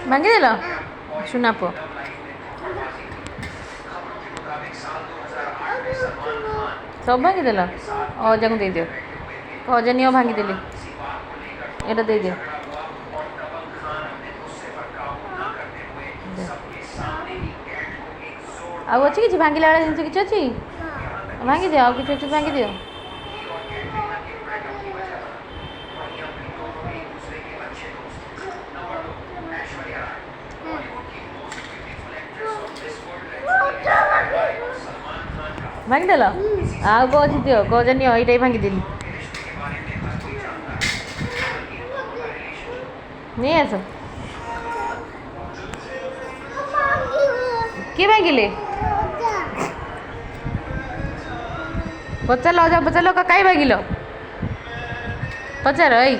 ଭାଙ୍ଗିଦେଲ ସୁନା ପୁଅ ସବୁ ଭାଙ୍ଗିଦେଲ ଅଜାଙ୍କୁ ଦେଇଦିଅ ଅଜା ନିଅ ଭାଙ୍ଗିଦେଲି ଏଇଟା ଦେଇଦିଅ ଆଉ ଅଛି କିଛି ଭାଙ୍ଗିଲା ବେଳେ ଜିନିଷ କିଛି ଅଛି ଭାଙ୍ଗିଦିଅ ଆଉ କିଛି ଅଛି ଭାଙ୍ଗିଦିଅ ଭାଙ୍ଗିଦେଲ ଆଉ କ'ଣ ଅଛି ଦିଅ ଗଜା ନିଅ ଏଇଟା ବି ଭାଙ୍ଗିଦେଲି ନେଇ ଆସ କିଏ ଭାଙ୍ଗିଲେ ପଚାରିଲ ଅଜା ପଚାରିଲ କାଇଁ ଭାଙ୍ଗିଲ ପଚାର ଏଇ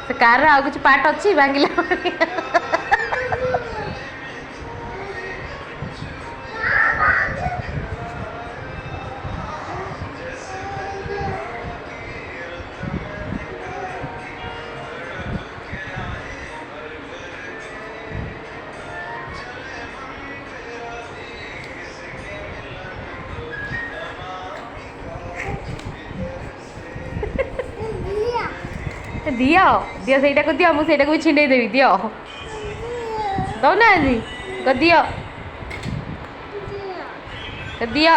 ସେ କାର୍ର ଆଉ କିଛି ପାର୍ଟ ଅଛି ଭାଙ୍ଗିଲା ଦିଅ ଦିଅ ସେଇଟାକୁ ଦିଅ ମୁଁ ସେଇଟାକୁ ବି ଛିଣ୍ଡେଇ ଦେବି ଦିଅ ଦଉନାହାନ୍ତି ଦିଅ ଦିଅ